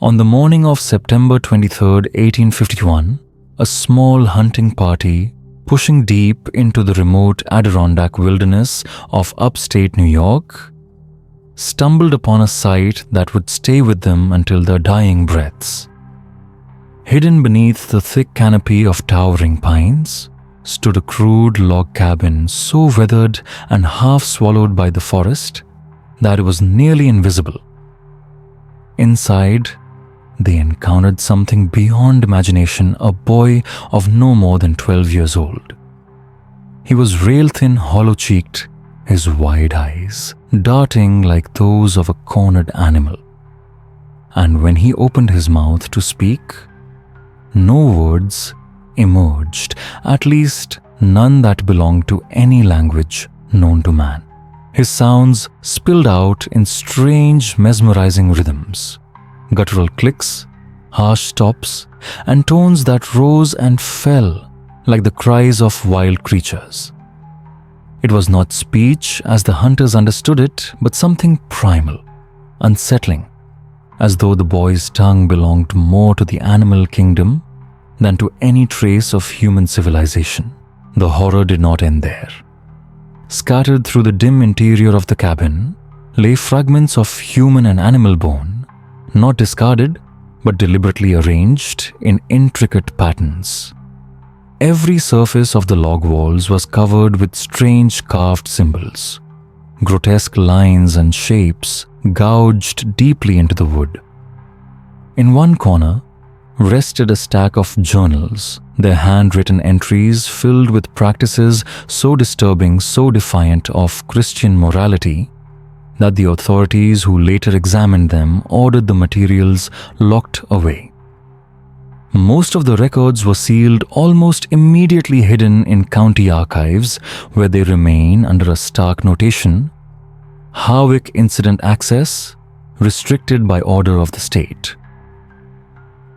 On the morning of September 23, 1851, a small hunting party pushing deep into the remote Adirondack wilderness of upstate New York stumbled upon a sight that would stay with them until their dying breaths. Hidden beneath the thick canopy of towering pines stood a crude log cabin so weathered and half swallowed by the forest that it was nearly invisible. Inside, they encountered something beyond imagination, a boy of no more than 12 years old. He was rail-thin, hollow-cheeked, his wide eyes darting like those of a cornered animal. And when he opened his mouth to speak, no words emerged, at least none that belonged to any language known to man. His sounds spilled out in strange, mesmerizing rhythms. Guttural clicks, harsh stops, and tones that rose and fell like the cries of wild creatures. It was not speech as the hunters understood it, but something primal, unsettling, as though the boy's tongue belonged more to the animal kingdom than to any trace of human civilization. The horror did not end there. Scattered through the dim interior of the cabin lay fragments of human and animal bone, not discarded, but deliberately arranged in intricate patterns. Every surface of the log walls was covered with strange carved symbols, grotesque lines and shapes gouged deeply into the wood. In one corner rested a stack of journals, their handwritten entries filled with practices so disturbing, so defiant of Christian morality, that the authorities who later examined them ordered the materials locked away. Most of the records were sealed, almost immediately hidden in county archives, where they remain under a stark notation: Harwick incident access restricted by order of the state.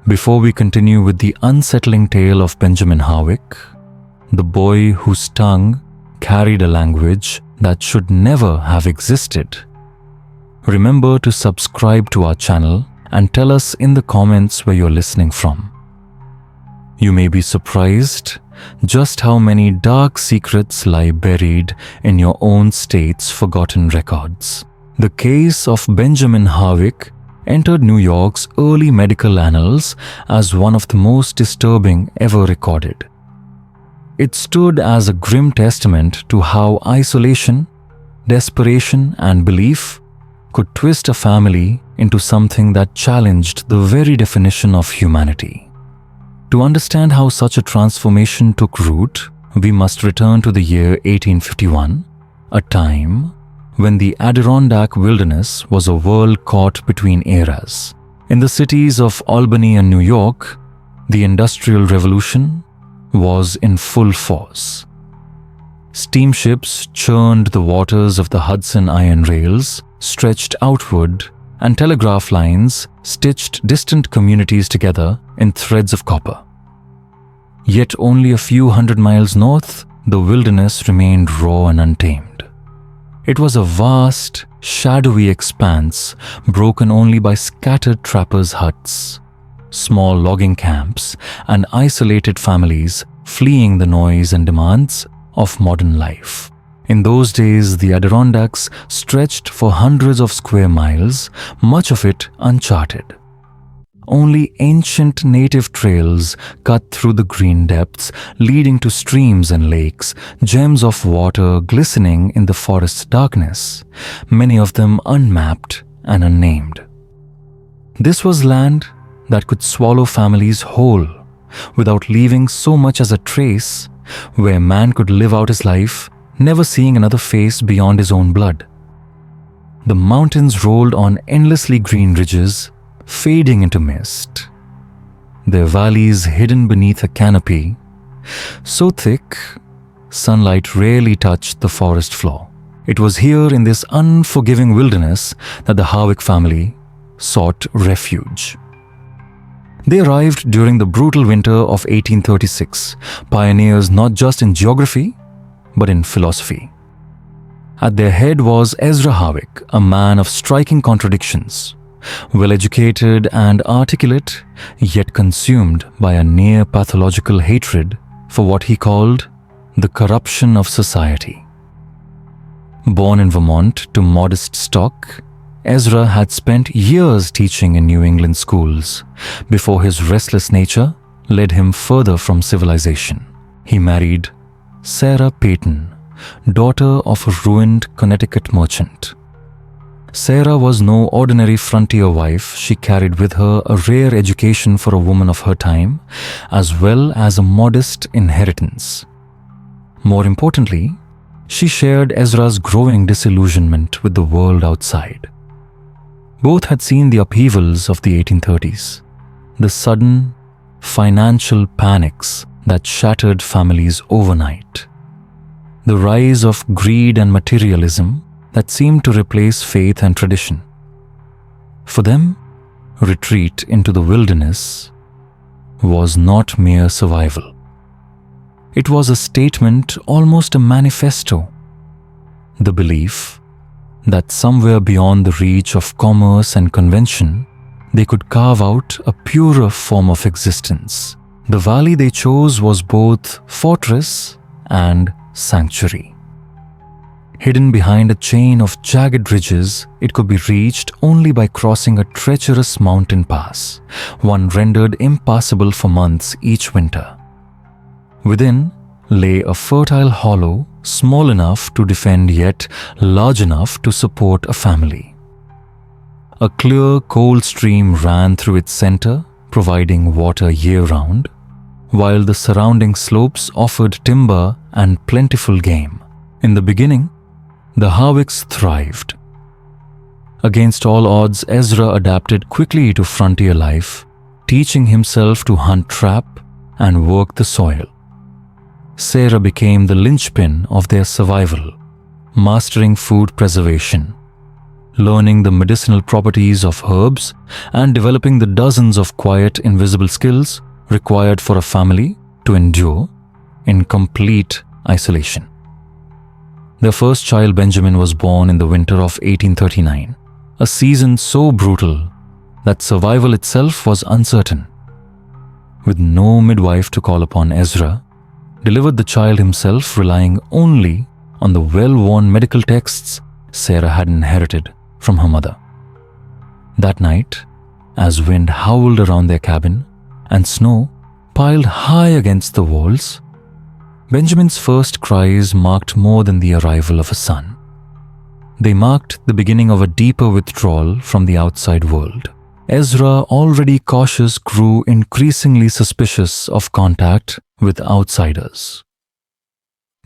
Before we continue with the unsettling tale of Benjamin Harwick, the boy whose tongue carried a language that should never have existed, remember to subscribe to our channel and tell us in the comments where you're listening from. You may be surprised just how many dark secrets lie buried in your own state's forgotten records. The case of Benjamin Harwick entered New York's early medical annals as one of the most disturbing ever recorded. It stood as a grim testament to how isolation, desperation, and belief could twist a family into something that challenged the very definition of humanity. To understand how such a transformation took root, we must return to the year 1851, a time when the Adirondack wilderness was a world caught between eras. In the cities of Albany and New York, the Industrial Revolution was in full force. Steamships churned the waters of the Hudson iron rails, stretched outward, and telegraph lines stitched distant communities together in threads of copper. Yet only a few hundred miles north, the wilderness remained raw and untamed. It was a vast, shadowy expanse broken only by scattered trappers' huts, small logging camps, and isolated families fleeing the noise and demands of modern life. In those days, the Adirondacks stretched for hundreds of square miles, much of it uncharted. Only ancient native trails cut through the green depths, leading to streams and lakes, gems of water glistening in the forest's darkness, many of them unmapped and unnamed. This was land that could swallow families whole, without leaving so much as a trace, where man could live out his life, never seeing another face beyond his own blood. The mountains rolled on endlessly green ridges, fading into mist, their valleys hidden beneath a canopy so thick sunlight rarely touched the forest floor. It was here in this unforgiving wilderness that the Harwick family sought refuge. They arrived during the brutal winter of 1836, pioneers not just in geography, but in philosophy. At their head was Ezra Harwick, a man of striking contradictions. well-educated and articulate, yet consumed by a near-pathological hatred for what he called the corruption of society. Born in Vermont to modest stock, Ezra had spent years teaching in New England schools before his restless nature led him further from civilization. He married Sarah Peyton, daughter of a ruined Connecticut merchant. Sarah was no ordinary frontier wife. She carried with her a rare education for a woman of her time, as well as a modest inheritance. More importantly, she shared Ezra's growing disillusionment with the world outside. Both had seen the upheavals of the 1830s, the sudden financial panics that shattered families overnight, the rise of greed and materialism that seemed to replace faith and tradition. For them, retreat into the wilderness was not mere survival. It was a statement, almost a manifesto, the belief that somewhere beyond the reach of commerce and convention, they could carve out a purer form of existence. The valley they chose was both fortress and sanctuary. Hidden behind a chain of jagged ridges, it could be reached only by crossing a treacherous mountain pass, one rendered impassable for months each winter. Within lay a fertile hollow, small enough to defend yet large enough to support a family. A clear, cold stream ran through its center, providing water year-round, while the surrounding slopes offered timber and plentiful game. In the beginning, the Harwicks thrived. Against all odds, Ezra adapted quickly to frontier life, teaching himself to hunt trap and work the soil. Sarah became the linchpin of their survival, mastering food preservation, learning the medicinal properties of herbs, and developing the dozens of quiet, invisible skills required for a family to endure in complete isolation. Their first child, Benjamin, was born in the winter of 1839, a season so brutal that survival itself was uncertain. With no midwife to call upon, Ezra delivered the child himself, relying only on the well-worn medical texts Sarah had inherited from her mother. That night, as wind howled around their cabin and snow piled high against the walls, Benjamin's first cries marked more than the arrival of a son. They marked the beginning of a deeper withdrawal from the outside world. Ezra, already cautious, grew increasingly suspicious of contact with outsiders.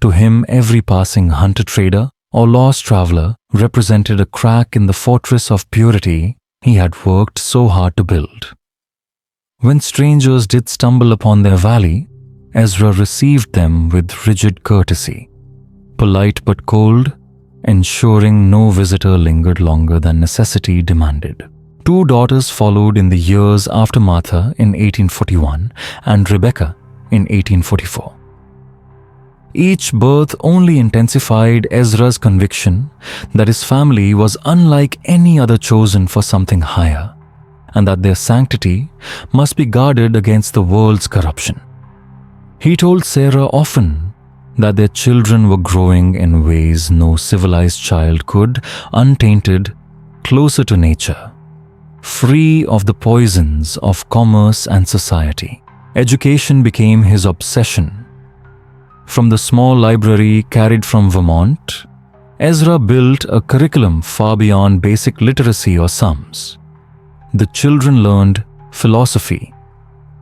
To him, every passing hunter-trader or lost traveler represented a crack in the fortress of purity he had worked so hard to build. When strangers did stumble upon their valley, Ezra received them with rigid courtesy, polite but cold, ensuring no visitor lingered longer than necessity demanded. 2 daughters followed in the years after Martha in 1841 and Rebecca in 1844. Each birth only intensified Ezra's conviction that his family was unlike any other chosen for something higher, and that their sanctity must be guarded against the world's corruption. He told Sarah often that their children were growing in ways no civilized child could, untainted, closer to nature, free of the poisons of commerce and society. Education became his obsession. From the small library carried from Vermont, Ezra built a curriculum far beyond basic literacy or sums. The children learned philosophy,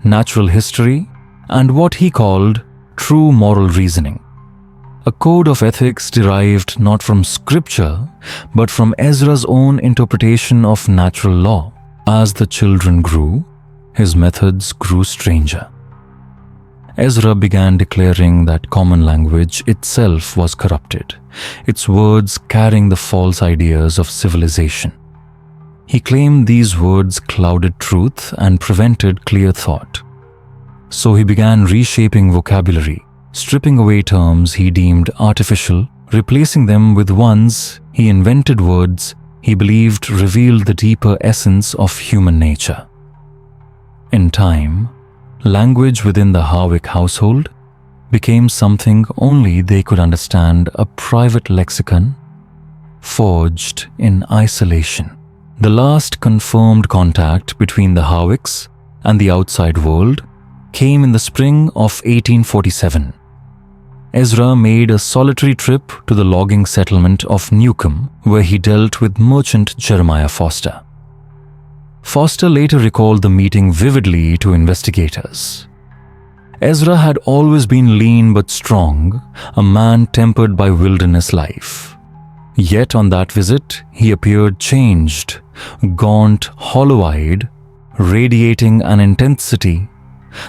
natural history, and what he called true moral reasoning. A code of ethics derived not from scripture, but from Ezra's own interpretation of natural law. As the children grew, his methods grew stranger. Ezra began declaring that common language itself was corrupted, its words carrying the false ideas of civilization. He claimed these words clouded truth and prevented clear thought. So he began reshaping vocabulary, stripping away terms he deemed artificial, replacing them with ones he invented, words he believed revealed the deeper essence of human nature. In time, language within the Harwick household became something only they could understand, a private lexicon forged in isolation. The last confirmed contact between the Harwicks and the outside world came in the spring of 1847. Ezra made a solitary trip to the logging settlement of Newcomb, where he dealt with merchant Jeremiah Foster. Foster later recalled the meeting vividly to investigators. Ezra had always been lean but strong, a man tempered by wilderness life. Yet on that visit, he appeared changed, gaunt, hollow-eyed, radiating an intensity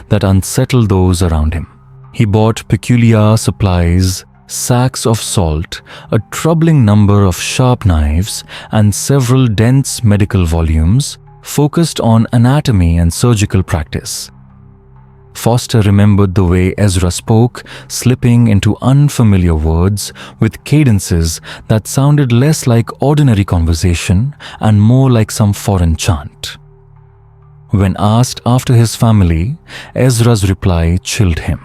that unsettled those around him. He bought peculiar supplies, sacks of salt, a troubling number of sharp knives, and several dense medical volumes focused on anatomy and surgical practice. Foster remembered the way Ezra spoke, slipping into unfamiliar words with cadences that sounded less like ordinary conversation and more like some foreign chant. When asked after his family, Ezra's reply chilled him.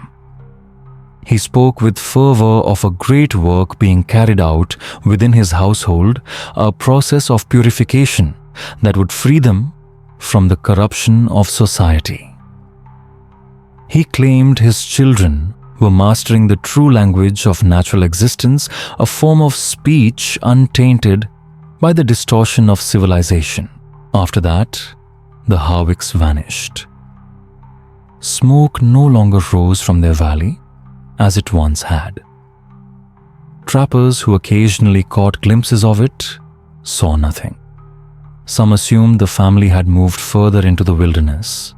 He spoke with fervor of a great work being carried out within his household, a process of purification that would free them from the corruption of society. He claimed his children were mastering the true language of natural existence, a form of speech untainted by the distortion of civilization. After that, the Harwicks vanished. Smoke no longer rose from their valley as it once had. Trappers who occasionally caught glimpses of it saw nothing. Some assumed the family had moved further into the wilderness.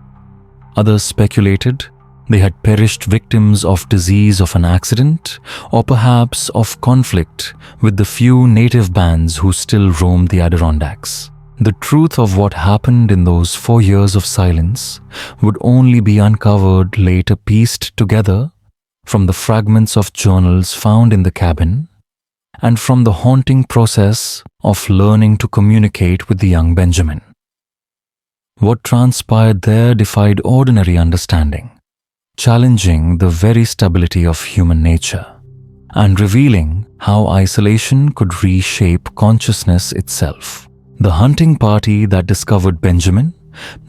Others speculated they had perished victims of disease of an accident, or perhaps of conflict with the few native bands who still roamed the Adirondacks. The truth of what happened in those 4 years of silence would only be uncovered later, pieced together from the fragments of journals found in the cabin and from the haunting process of learning to communicate with the young Benjamin. What transpired there defied ordinary understanding, challenging the very stability of human nature and revealing how isolation could reshape consciousness itself. The hunting party that discovered Benjamin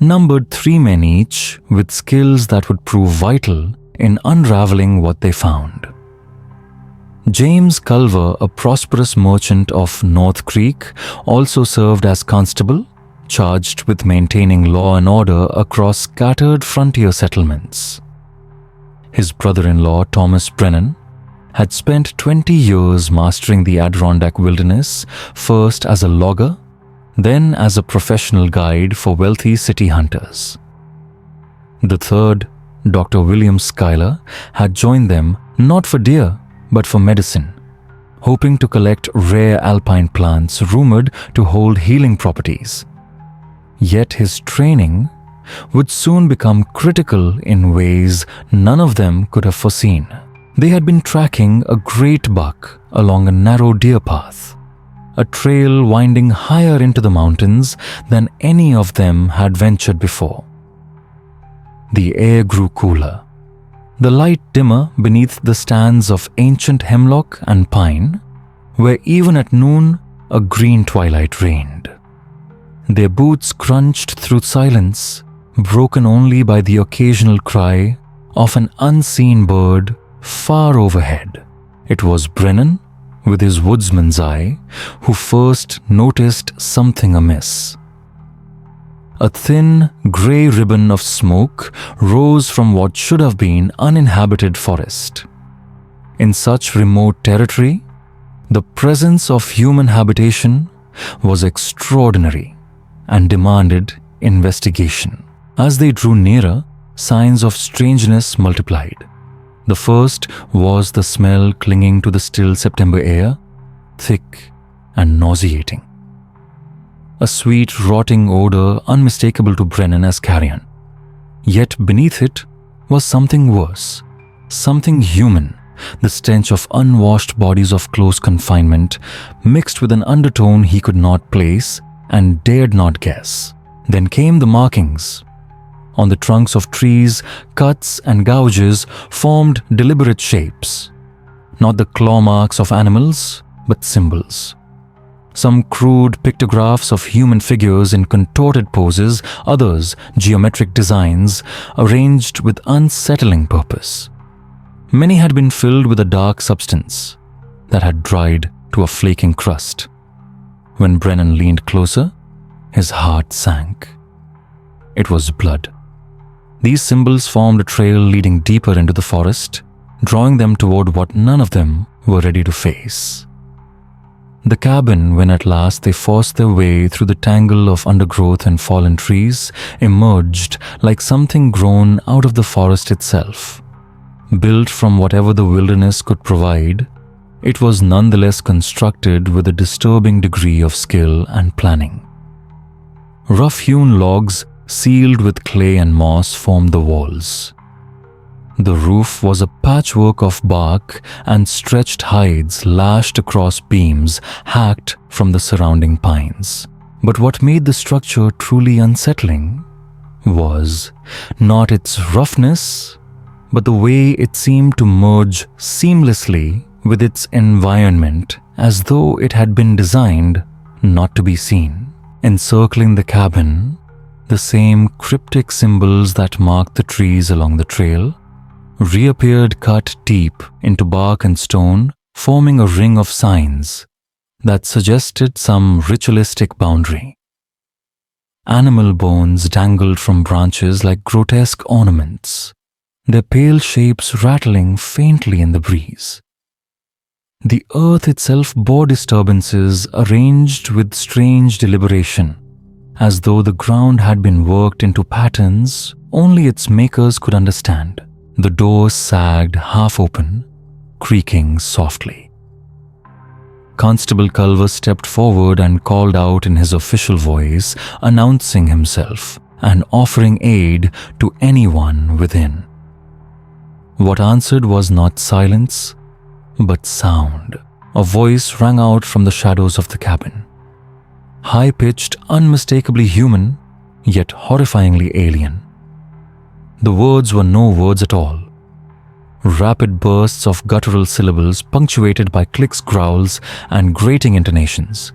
numbered 3 men each, with skills that would prove vital in unraveling what they found. James Culver, a prosperous merchant of North Creek, also served as constable, charged with maintaining law and order across scattered frontier settlements. His brother-in-law, Thomas Brennan, had spent 20 years mastering the Adirondack wilderness, first as a logger, then as a professional guide for wealthy city hunters. The third, Dr. William Schuyler, had joined them not for deer but for medicine, hoping to collect rare alpine plants rumored to hold healing properties. Yet his training would soon become critical in ways none of them could have foreseen. They had been tracking a great buck along a narrow deer path, a trail winding higher into the mountains than any of them had ventured before. The air grew cooler, the light dimmer beneath the stands of ancient hemlock and pine, where even at noon a green twilight reigned. Their boots crunched through silence, broken only by the occasional cry of an unseen bird far overhead. It was Brennan, with his woodsman's eye, who first noticed something amiss. A thin, grey ribbon of smoke rose from what should have been uninhabited forest. In such remote territory, the presence of human habitation was extraordinary and demanded investigation. As they drew nearer, signs of strangeness multiplied. The first was the smell clinging to the still September air, thick and nauseating. A sweet, rotting odor unmistakable to Brennan as carrion. Yet beneath it was something worse, something human, the stench of unwashed bodies of close confinement, mixed with an undertone he could not place and dared not guess. Then came the markings. On the trunks of trees, cuts and gouges formed deliberate shapes. Not the claw marks of animals, but symbols. Some crude pictographs of human figures in contorted poses, others geometric designs arranged with unsettling purpose. Many had been filled with a dark substance that had dried to a flaking crust. When Brennan leaned closer, his heart sank. It was blood. These symbols formed a trail leading deeper into the forest, drawing them toward what none of them were ready to face. The cabin, when at last they forced their way through the tangle of undergrowth and fallen trees, emerged like something grown out of the forest itself. Built from whatever the wilderness could provide, it was nonetheless constructed with a disturbing degree of skill and planning. Rough-hewn logs sealed with clay and moss formed the walls. The roof was a patchwork of bark and stretched hides lashed across beams hacked from the surrounding pines. But what made the structure truly unsettling was not its roughness, but the way it seemed to merge seamlessly with its environment, as though it had been designed not to be seen. Encircling the cabin, the same cryptic symbols that marked the trees along the trail reappeared cut deep into bark and stone, forming a ring of signs that suggested some ritualistic boundary. Animal bones dangled from branches like grotesque ornaments, their pale shapes rattling faintly in the breeze. The earth itself bore disturbances arranged with strange deliberation, as though the ground had been worked into patterns only its makers could understand. The door sagged half open, creaking softly. Constable Culver stepped forward and called out in his official voice, announcing himself and offering aid to anyone within. What answered was not silence, but sound. A voice rang out from the shadows of the cabin. High-pitched, unmistakably human, yet horrifyingly alien. The words were no words at all. Rapid bursts of guttural syllables punctuated by clicks, growls, and grating intonations.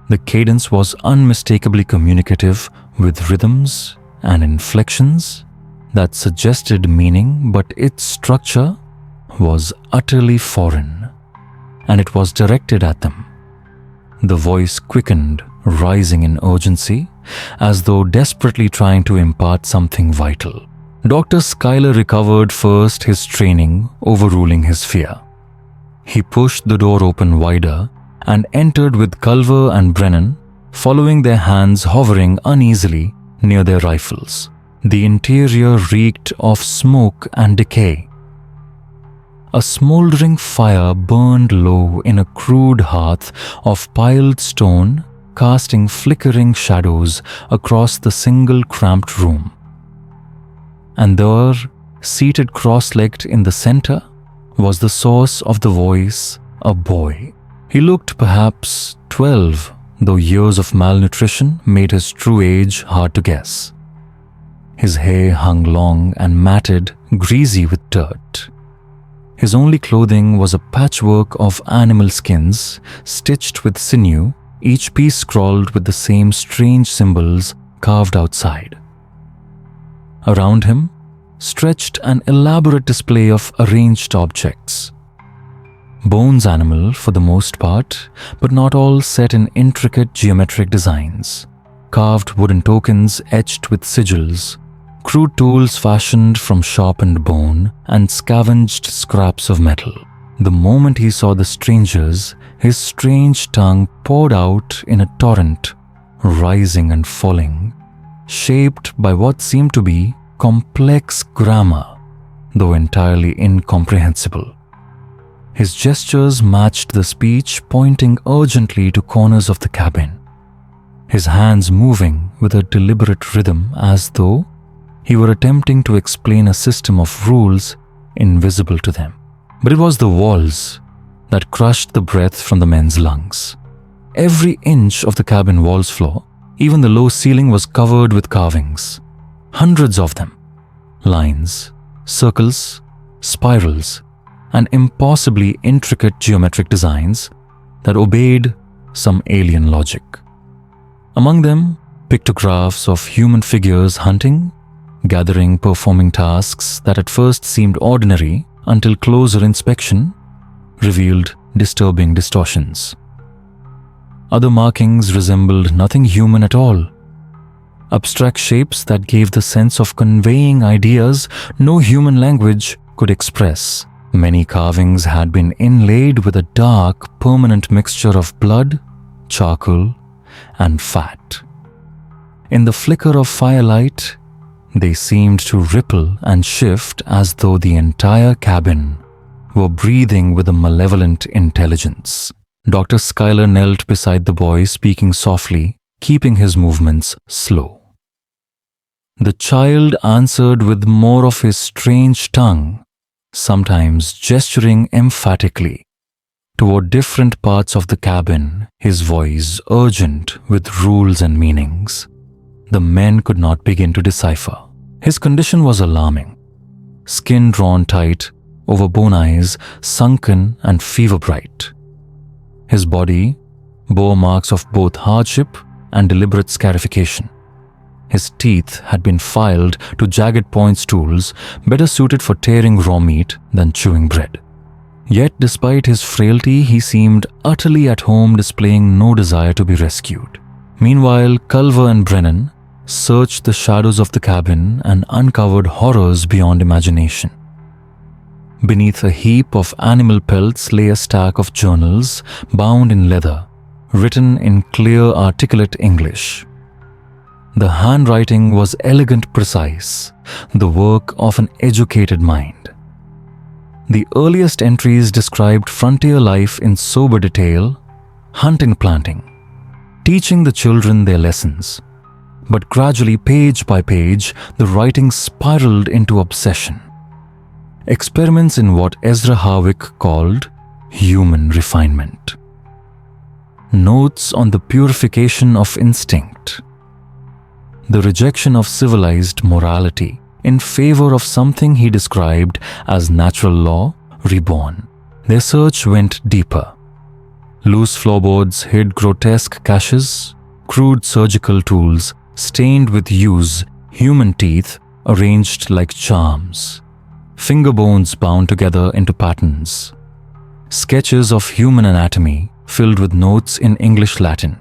The cadence was unmistakably communicative, with rhythms and inflections that suggested meaning, but its structure was utterly foreign, and it was directed at them. The voice quickened, rising in urgency, as though desperately trying to impart something vital. Dr. Schuyler recovered first his training, overruling his fear. He pushed the door open wider and entered with Culver and Brennan, following, their hands hovering uneasily near their rifles. The interior reeked of smoke and decay. A smoldering fire burned low in a crude hearth of piled stone, casting flickering shadows across the single cramped room. And there, seated cross-legged in the center, was the source of the voice, a boy. He looked perhaps 12, though years of malnutrition made his true age hard to guess. His hair hung long and matted, greasy with dirt. His only clothing was a patchwork of animal skins, stitched with sinew, each piece scrawled with the same strange symbols carved outside. Around him stretched an elaborate display of arranged objects. Bones animal for the most part, but not all set in intricate geometric designs. Carved wooden tokens etched with sigils, crude tools fashioned from sharpened bone, and scavenged scraps of metal. The moment he saw the strangers, his strange tongue poured out in a torrent, rising and falling, shaped by what seemed to be complex grammar, though entirely incomprehensible. His gestures matched the speech, pointing urgently to corners of the cabin, his hands moving with a deliberate rhythm as though he were attempting to explain a system of rules invisible to them. But it was the walls that crushed the breath from the men's lungs. Every inch of the cabin walls floor, even the low ceiling, was covered with carvings. Hundreds of them. Lines, circles, spirals, and impossibly intricate geometric designs that obeyed some alien logic. Among them, pictographs of human figures hunting, gathering, performing tasks that at first seemed ordinary until closer inspection revealed disturbing distortions. Other markings resembled nothing human at all. Abstract shapes that gave the sense of conveying ideas no human language could express. Many carvings had been inlaid with a dark, permanent mixture of blood, charcoal, and fat. In the flicker of firelight, they seemed to ripple and shift as though the entire cabin were breathing with a malevolent intelligence. Dr. Schuyler knelt beside the boy, speaking softly, keeping his movements slow. The child answered with more of his strange tongue, sometimes gesturing emphatically toward different parts of the cabin, his voice urgent with rules and meanings. The men could not begin to decipher. His condition was alarming. Skin drawn tight, over bone eyes, sunken and fever-bright. His body bore marks of both hardship and deliberate scarification. His teeth had been filed to jagged point tools better suited for tearing raw meat than chewing bread. Yet despite his frailty, he seemed utterly at home, displaying no desire to be rescued. Meanwhile, Culver and Brennan searched the shadows of the cabin and uncovered horrors beyond imagination. Beneath a heap of animal pelts lay a stack of journals bound in leather, written in clear, articulate English. The handwriting was elegant, precise, the work of an educated mind. The earliest entries described frontier life in sober detail, hunting, planting, teaching the children their lessons. But gradually, page by page, the writing spiraled into obsession. Experiments in what Ezra Harwick called human refinement. Notes on the purification of instinct. The rejection of civilized morality in favor of something he described as natural law reborn. Their search went deeper. Loose floorboards hid grotesque caches, crude surgical tools stained with use, human teeth arranged like charms, finger bones bound together into patterns, sketches of human anatomy filled with notes in English Latin,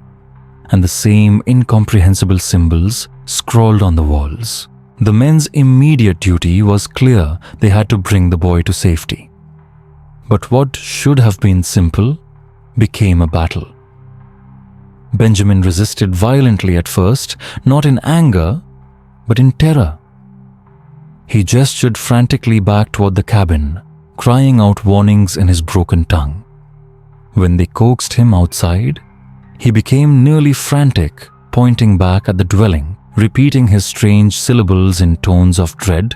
and the same incomprehensible symbols scrawled on the walls. The men's immediate duty was clear. They had to bring the boy to safety. But what should have been simple became a battle. Benjamin resisted violently at first, not in anger, but in terror. He gestured frantically back toward the cabin, crying out warnings in his broken tongue. When they coaxed him outside, he became nearly frantic, pointing back at the dwelling, repeating his strange syllables in tones of dread,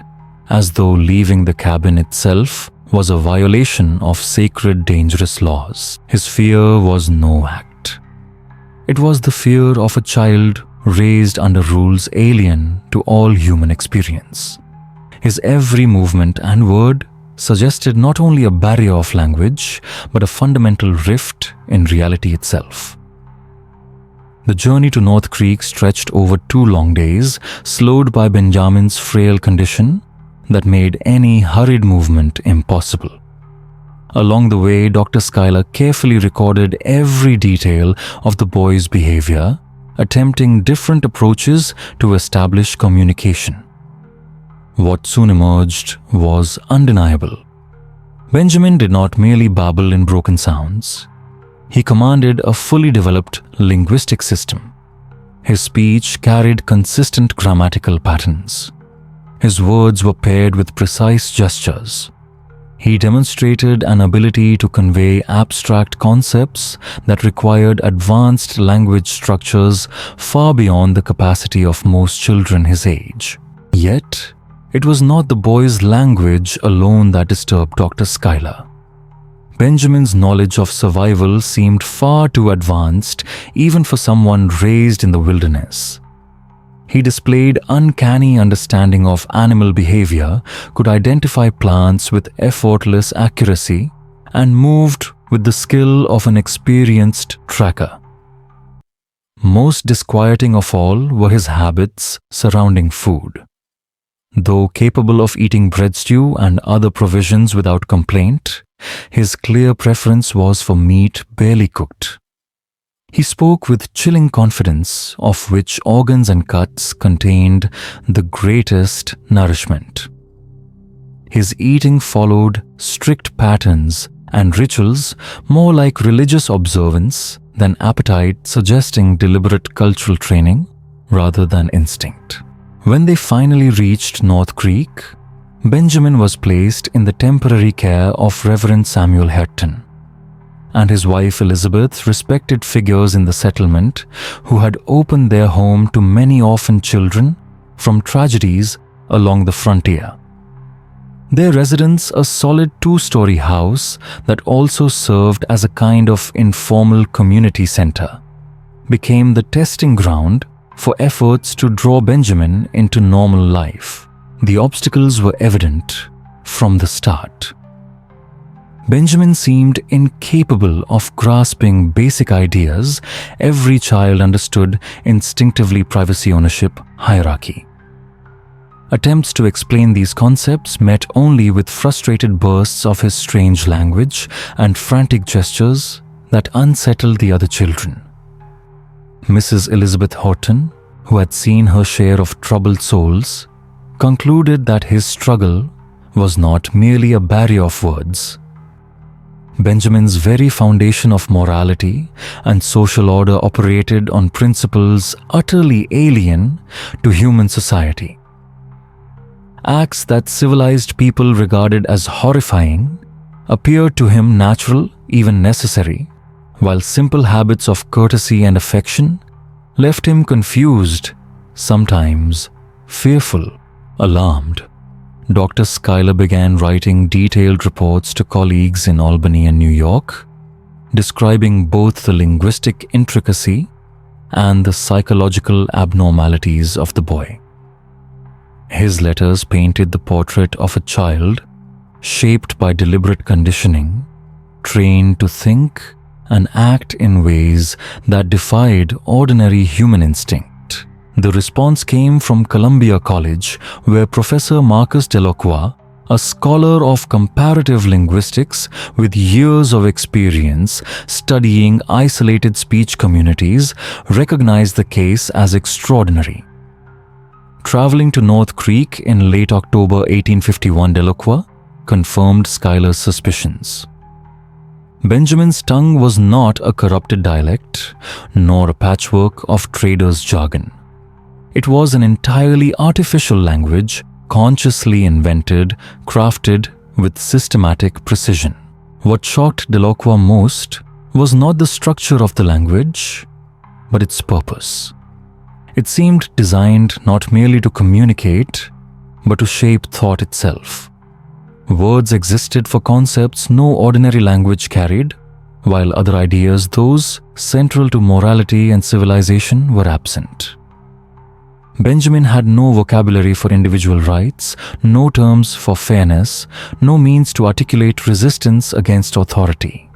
as though leaving the cabin itself was a violation of sacred, dangerous laws. His fear was no act. It was the fear of a child raised under rules alien to all human experience. His every movement and word suggested not only a barrier of language, but a fundamental rift in reality itself. The journey to North Creek stretched over 2 long days, slowed by Benjamin's frail condition that made any hurried movement impossible. Along the way, Dr. Schuyler carefully recorded every detail of the boy's behavior, attempting different approaches to establish communication. What soon emerged was undeniable. Benjamin did not merely babble in broken sounds. He commanded a fully developed linguistic system. His speech carried consistent grammatical patterns. His words were paired with precise gestures. He demonstrated an ability to convey abstract concepts that required advanced language structures far beyond the capacity of most children his age. Yet, it was not the boy's language alone that disturbed Dr. Schuyler. Benjamin's knowledge of survival seemed far too advanced even for someone raised in the wilderness. He displayed uncanny understanding of animal behavior, could identify plants with effortless accuracy, and moved with the skill of an experienced tracker. Most disquieting of all were his habits surrounding food. Though capable of eating bread stew and other provisions without complaint, his clear preference was for meat barely cooked. He spoke with chilling confidence of which organs and cuts contained the greatest nourishment. His eating followed strict patterns and rituals more like religious observance than appetite, suggesting deliberate cultural training rather than instinct. When they finally reached North Creek, Benjamin was placed in the temporary care of Reverend Samuel Herton and his wife Elizabeth, respected figures in the settlement who had opened their home to many orphan children from tragedies along the frontier. Their residence, a solid 2-story house that also served as a kind of informal community center, became the testing ground for efforts to draw Benjamin into normal life. The obstacles were evident from the start. Benjamin seemed incapable of grasping basic ideas every child understood instinctively: privacy, ownership, hierarchy. Attempts to explain these concepts met only with frustrated bursts of his strange language and frantic gestures that unsettled the other children. Mrs. Elizabeth Horton, who had seen her share of troubled souls, concluded that his struggle was not merely a barrier of words. Benjamin's very foundation of morality and social order operated on principles utterly alien to human society. Acts that civilized people regarded as horrifying appeared to him natural, even necessary, while simple habits of courtesy and affection left him confused, sometimes fearful, alarmed. Dr. Schuyler began writing detailed reports to colleagues in Albany and New York, describing both the linguistic intricacy and the psychological abnormalities of the boy. His letters painted the portrait of a child shaped by deliberate conditioning, trained to think and act in ways that defied ordinary human instinct. The response came from Columbia College, where Professor Marcus Delacroix, a scholar of comparative linguistics with years of experience studying isolated speech communities, recognized the case as extraordinary. Traveling to North Creek in late October 1851, Delacroix confirmed Schuyler's suspicions. Benjamin's tongue was not a corrupted dialect, nor a patchwork of traders' jargon. It was an entirely artificial language, consciously invented, crafted with systematic precision. What shocked Delacroix most was not the structure of the language, but its purpose. It seemed designed not merely to communicate, but to shape thought itself. Words existed for concepts no ordinary language carried, while other ideas, those central to morality and civilization, were absent. Benjamin had no vocabulary for individual rights, no terms for fairness, no means to articulate resistance against authority.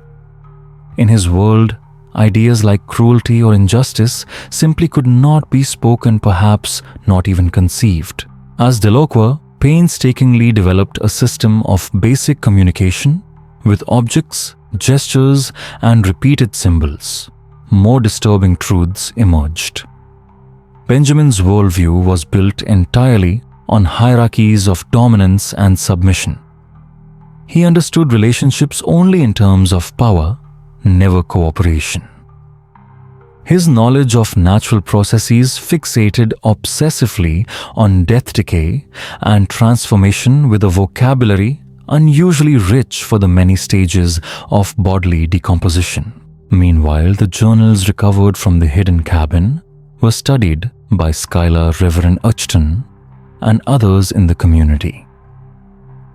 In his world, ideas like cruelty or injustice simply could not be spoken, perhaps not even conceived. As Delacroix painstakingly developed a system of basic communication with objects, gestures, and repeated symbols, more disturbing truths emerged. Benjamin's worldview was built entirely on hierarchies of dominance and submission. He understood relationships only in terms of power, never cooperation. His knowledge of natural processes fixated obsessively on death, decay, and transformation with a vocabulary unusually rich for the many stages of bodily decomposition. Meanwhile, the journals recovered from the hidden cabin were studied by Schuyler, Reverend Urchton, and others in the community.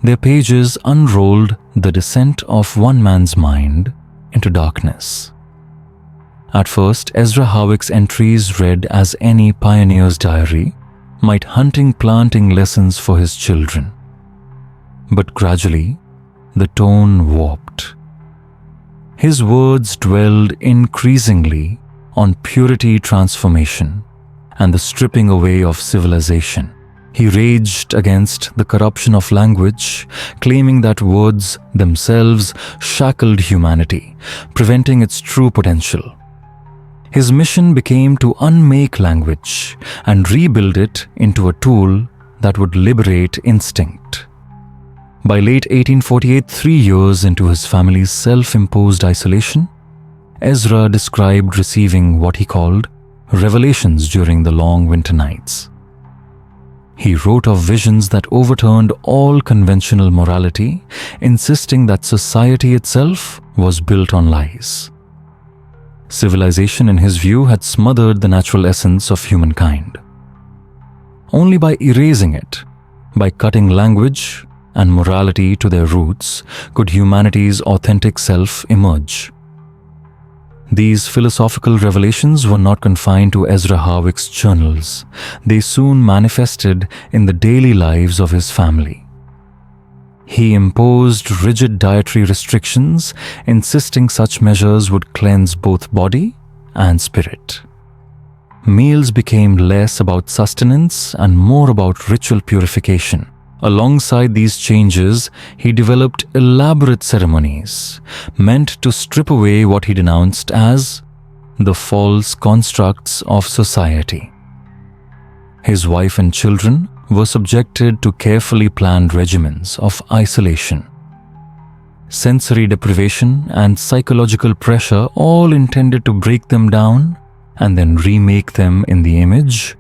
Their pages unrolled the descent of one man's mind into darkness. At first, Ezra Harwick's entries read as any pioneer's diary, might hunting-planting lessons for his children. But gradually, the tone warped. His words dwelled increasingly on purity transformation and the stripping away of civilization. He raged against the corruption of language, claiming that words themselves shackled humanity, preventing its true potential. His mission became to unmake language and rebuild it into a tool that would liberate instinct. By late 1848, 3 years into his family's self-imposed isolation, Ezra described receiving what he called revelations during the long winter nights. He wrote of visions that overturned all conventional morality, insisting that society itself was built on lies. Civilization, in his view, had smothered the natural essence of humankind. Only by erasing it, by cutting language and morality to their roots, could humanity's authentic self emerge. These philosophical revelations were not confined to Ezra Harwick's journals. They soon manifested in the daily lives of his family. He imposed rigid dietary restrictions, insisting such measures would cleanse both body and spirit. Meals became less about sustenance and more about ritual purification. Alongside these changes, he developed elaborate ceremonies meant to strip away what he denounced as the false constructs of society. His wife and children were subjected to carefully planned regimens of isolation. Sensory deprivation and psychological pressure, all intended to break them down and then remake them in the image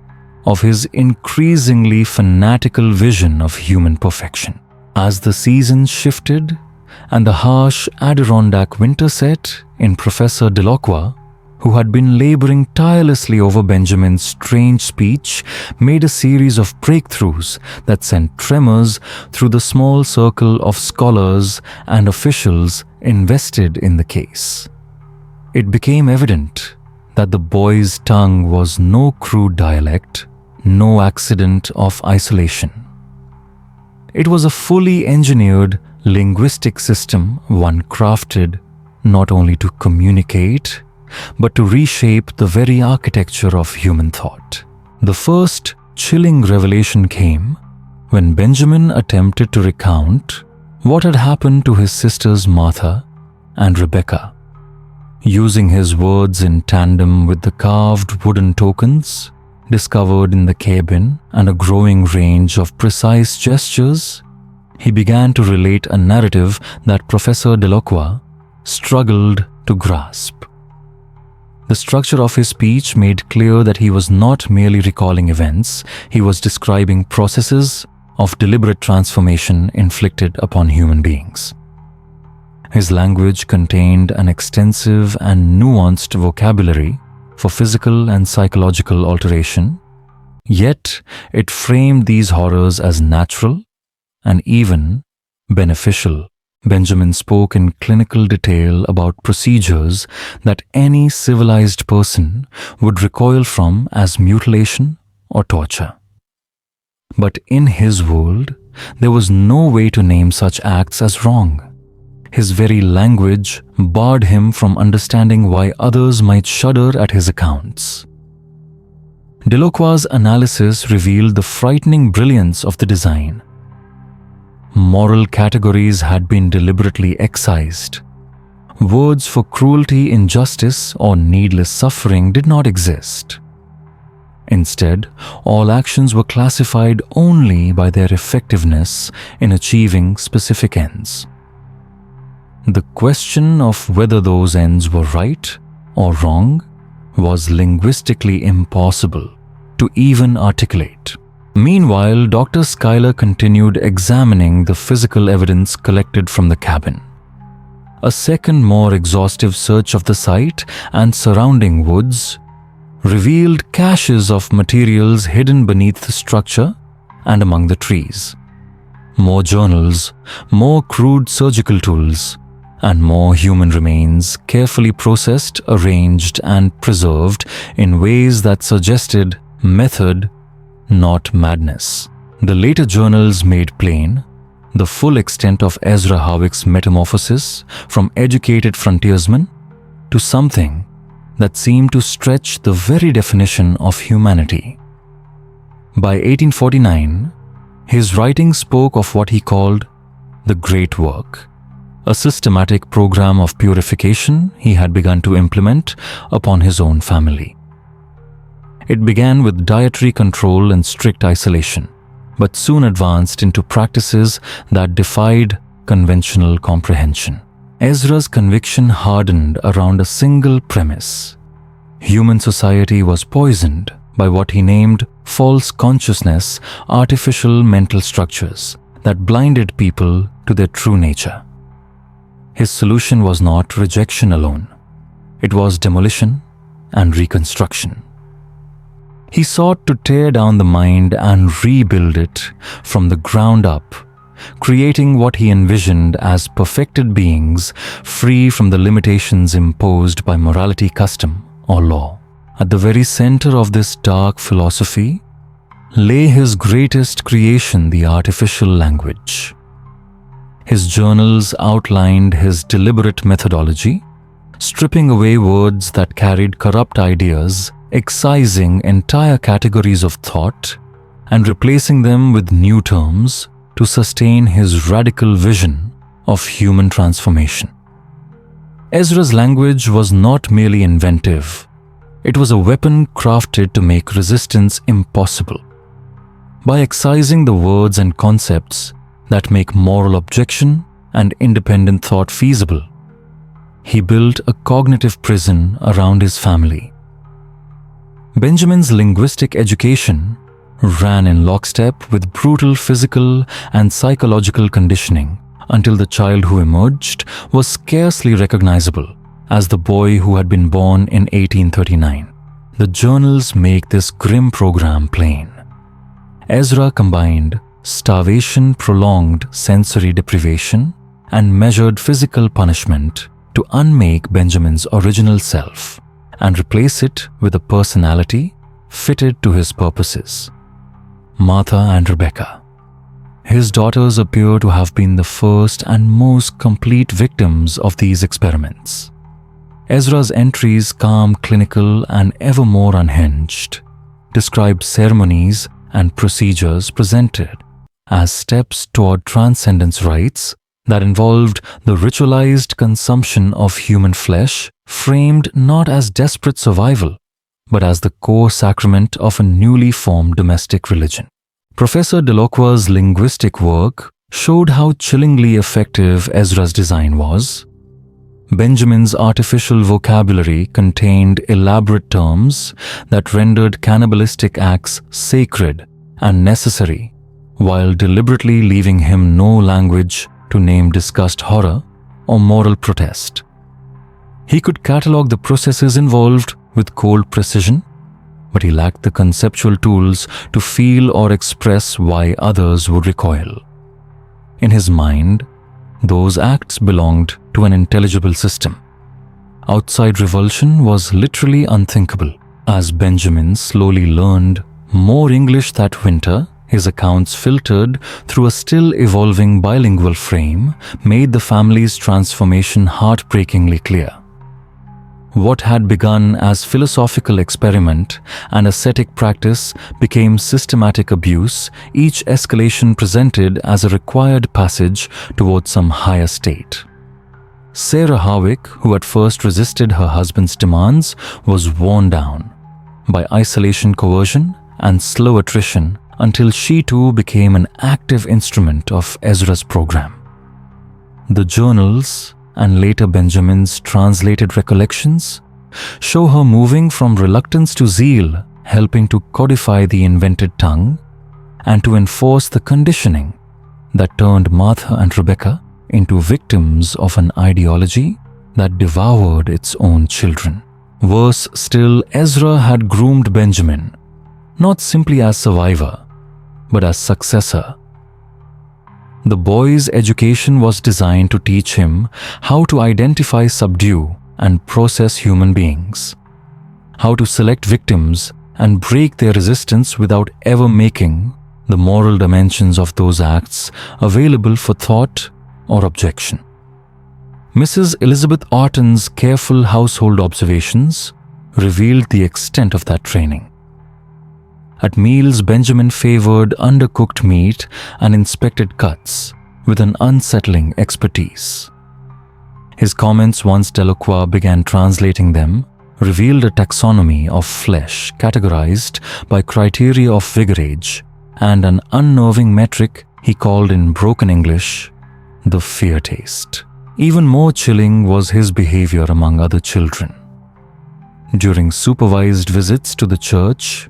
of his increasingly fanatical vision of human perfection. As the seasons shifted and the harsh Adirondack winter set in, Professor Delacroix, who had been laboring tirelessly over Benjamin's strange speech, made a series of breakthroughs that sent tremors through the small circle of scholars and officials invested in the case. It became evident that the boy's tongue was no crude dialect, no accident of isolation. It was a fully engineered linguistic system, one crafted not only to communicate, but to reshape the very architecture of human thought. The first chilling revelation came when Benjamin attempted to recount what had happened to his sisters Martha and Rebecca. Using his words in tandem with the carved wooden tokens discovered in the cabin and a growing range of precise gestures, he began to relate a narrative that Professor Delacroix struggled to grasp. The structure of his speech made clear that he was not merely recalling events, he was describing processes of deliberate transformation inflicted upon human beings. His language contained an extensive and nuanced vocabulary for physical and psychological alteration, yet it framed these horrors as natural and even beneficial. Benjamin spoke in clinical detail about procedures that any civilized person would recoil from as mutilation or torture. But in his world, there was no way to name such acts as wrong. His very language barred him from understanding why others might shudder at his accounts. Delacroix's analysis revealed the frightening brilliance of the design. Moral categories had been deliberately excised. Words for cruelty, injustice, or needless suffering did not exist. Instead, all actions were classified only by their effectiveness in achieving specific ends. The question of whether those ends were right or wrong was linguistically impossible to even articulate. Meanwhile, Dr. Schuyler continued examining the physical evidence collected from the cabin. A second, more exhaustive search of the site and surrounding woods revealed caches of materials hidden beneath the structure and among the trees. More journals, more crude surgical tools, and more human remains carefully processed, arranged, and preserved in ways that suggested method, not madness. The later journals made plain the full extent of Ezra Harwick's metamorphosis from educated frontiersman to something that seemed to stretch the very definition of humanity. By 1849, his writing spoke of what he called the Great Work, a systematic program of purification he had begun to implement upon his own family. It began with dietary control and strict isolation, but soon advanced into practices that defied conventional comprehension. Ezra's conviction hardened around a single premise. Human society was poisoned by what he named false consciousness, artificial mental structures that blinded people to their true nature. His solution was not rejection alone. It was demolition and reconstruction. He sought to tear down the mind and rebuild it from the ground up, creating what he envisioned as perfected beings free from the limitations imposed by morality, custom, or law. At the very center of this dark philosophy lay his greatest creation, the artificial language. His journals outlined his deliberate methodology, stripping away words that carried corrupt ideas, excising entire categories of thought, and replacing them with new terms to sustain his radical vision of human transformation. Ezra's language was not merely inventive. It was a weapon crafted to make resistance impossible. By excising the words and concepts that make moral objection and independent thought feasible, he built a cognitive prison around his family. Benjamin's linguistic education ran in lockstep with brutal physical and psychological conditioning until the child who emerged was scarcely recognizable as the boy who had been born in 1839. The journals make this grim program plain. Ezra combined starvation, prolonged sensory deprivation, and measured physical punishment to unmake Benjamin's original self and replace it with a personality fitted to his purposes. Martha and Rebecca. His daughters appear to have been the first and most complete victims of these experiments. Ezra's entries, calm, clinical, and ever more unhinged, describe ceremonies and procedures presented as steps toward transcendence rites that involved the ritualized consumption of human flesh, framed not as desperate survival, but as the core sacrament of a newly formed domestic religion. Professor Delacroix's linguistic work showed how chillingly effective Ezra's design was. Benjamin's artificial vocabulary contained elaborate terms that rendered cannibalistic acts sacred and necessary, while deliberately leaving him no language to name disgust, horror, or moral protest. He could catalog the processes involved with cold precision, but he lacked the conceptual tools to feel or express why others would recoil. In his mind, those acts belonged to an intelligible system. Outside revulsion was literally unthinkable. As Benjamin slowly learned more English that winter, his accounts, filtered through a still evolving bilingual frame, made the family's transformation heartbreakingly clear. What had begun as philosophical experiment and ascetic practice became systematic abuse, each escalation presented as a required passage towards some higher state. Sarah Harwick, who at first resisted her husband's demands, was worn down by isolation, coercion, and slow attrition until she too became an active instrument of Ezra's program. The journals and later Benjamin's translated recollections show her moving from reluctance to zeal, helping to codify the invented tongue and to enforce the conditioning that turned Martha and Rebecca into victims of an ideology that devoured its own children. Worse still, Ezra had groomed Benjamin, not simply as survivor, but as successor. The boy's education was designed to teach him how to identify, subdue, and process human beings, how to select victims and break their resistance without ever making the moral dimensions of those acts available for thought or objection. Mrs. Elizabeth Orton's careful household observations revealed the extent of that training. At meals, Benjamin favored undercooked meat and inspected cuts with an unsettling expertise. His comments, once Delacroix began translating them, revealed a taxonomy of flesh categorized by criteria of vigorage and an unnerving metric he called in broken English the fear taste. Even more chilling was his behavior among other children. During supervised visits to the church,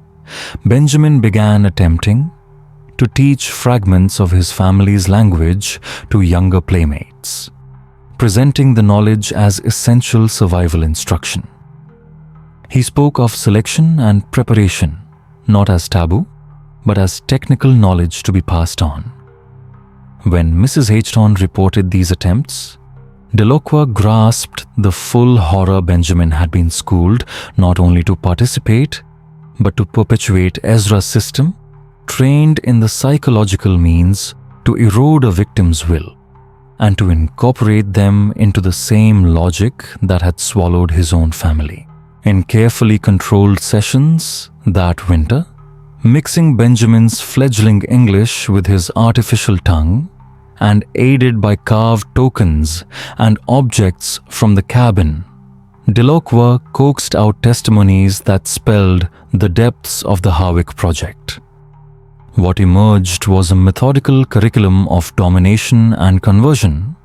Benjamin began attempting to teach fragments of his family's language to younger playmates, presenting the knowledge as essential survival instruction. He spoke of selection and preparation not as taboo, but as technical knowledge to be passed on. When Mrs. Hton reported these attempts, Delacroix grasped the full horror. Benjamin had been schooled not only to participate, but to perpetuate Ezra's system, trained in the psychological means to erode a victim's will and to incorporate them into the same logic that had swallowed his own family. In carefully controlled sessions that winter, mixing Benjamin's fledgling English with his artificial tongue, and aided by carved tokens and objects from the cabin, Delacroix coaxed out testimonies that spelled the depths of the Harwick project. What emerged was a methodical curriculum of domination and conversion,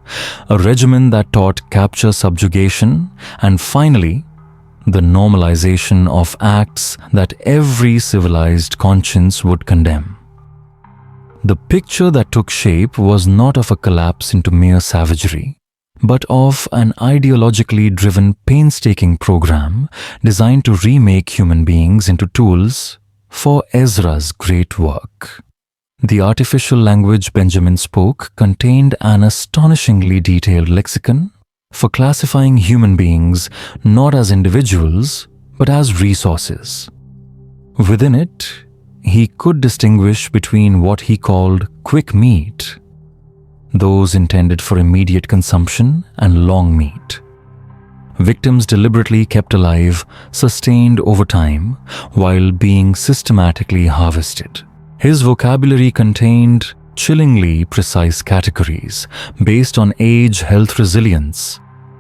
a regimen that taught capture, subjugation, and finally, the normalization of acts that every civilized conscience would condemn. The picture that took shape was not of a collapse into mere savagery, but of an ideologically driven, painstaking program designed to remake human beings into tools for Ezra's great work. The artificial language Benjamin spoke contained an astonishingly detailed lexicon for classifying human beings not as individuals, but as resources. Within it, he could distinguish between what he called quick meat, those intended for immediate consumption, and long meat, victims deliberately kept alive, sustained over time, while being systematically harvested. His vocabulary contained chillingly precise categories based on age, health, resilience,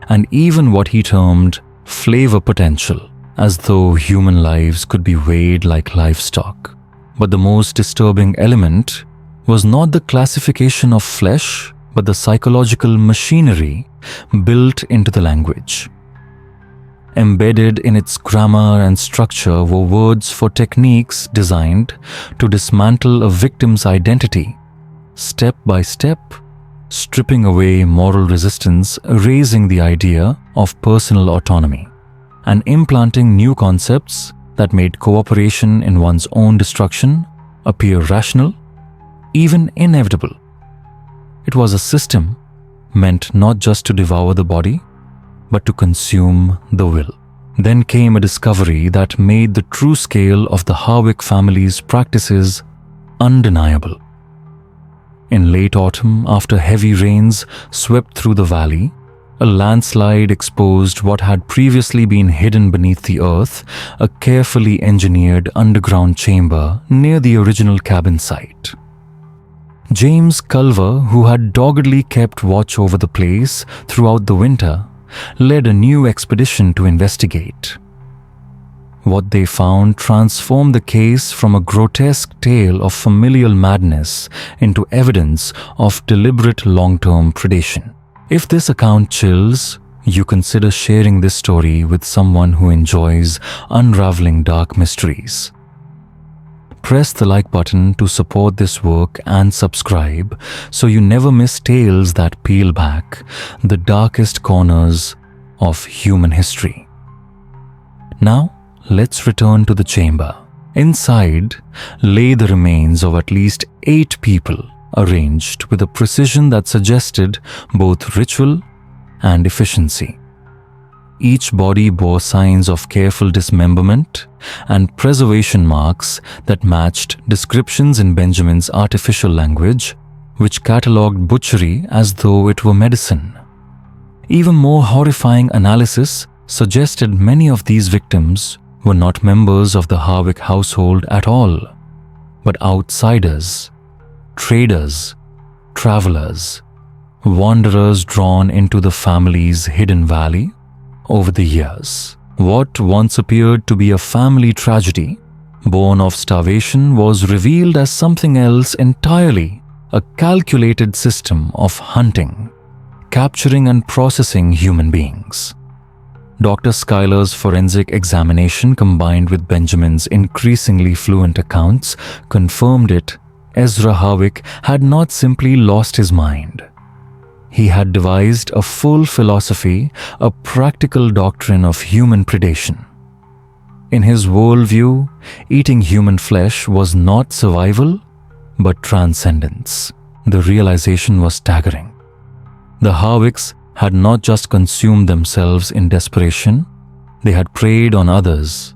and even what he termed flavor potential, as though human lives could be weighed like livestock. But the most disturbing element was not the classification of flesh, but the psychological machinery built into the language. Embedded in its grammar and structure were words for techniques designed to dismantle a victim's identity, step by step, stripping away moral resistance, erasing the idea of personal autonomy, and implanting new concepts that made cooperation in one's own destruction appear rational, even inevitable. It was a system meant not just to devour the body, but to consume the will. Then came a discovery that made the true scale of the Harwick family's practices undeniable. In late autumn, after heavy rains swept through the valley, a landslide exposed what had previously been hidden beneath the earth, a carefully engineered underground chamber near the original cabin site. James Culver, who had doggedly kept watch over the place throughout the winter, led a new expedition to investigate. What they found transformed the case from a grotesque tale of familial madness into evidence of deliberate long-term predation. If this account chills, you consider sharing this story with someone who enjoys unraveling dark mysteries. Press the like button to support this work and subscribe so you never miss tales that peel back the darkest corners of human history. Now, let's return to the chamber. Inside lay the remains of at least 8 people arranged with a precision that suggested both ritual and efficiency. Each body bore signs of careful dismemberment and preservation marks that matched descriptions in Benjamin's artificial language, which catalogued butchery as though it were medicine. Even more horrifying analysis suggested many of these victims were not members of the Harwick household at all, but outsiders, traders, travelers, wanderers drawn into the family's hidden valley over the years. What once appeared to be a family tragedy, born of starvation, was revealed as something else entirely, a calculated system of hunting, capturing and processing human beings. Dr. Schuyler's forensic examination, combined with Benjamin's increasingly fluent accounts, confirmed it. Ezra Harwick had not simply lost his mind. He had devised a full philosophy, a practical doctrine of human predation. In his worldview, eating human flesh was not survival, but transcendence. The realization was staggering. The Harwicks had not just consumed themselves in desperation, they had preyed on others,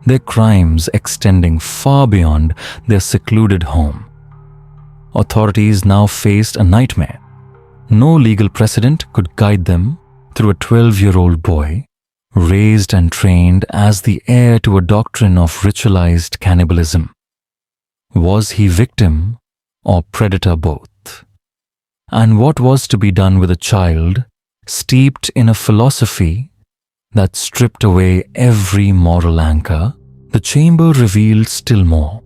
their crimes extending far beyond their secluded home. Authorities now faced a nightmare. No legal precedent could guide them through a 12-year-old boy, raised and trained as the heir to a doctrine of ritualized cannibalism. Was he victim or predator both? And what was to be done with a child steeped in a philosophy that stripped away every moral anchor? The chamber revealed still more.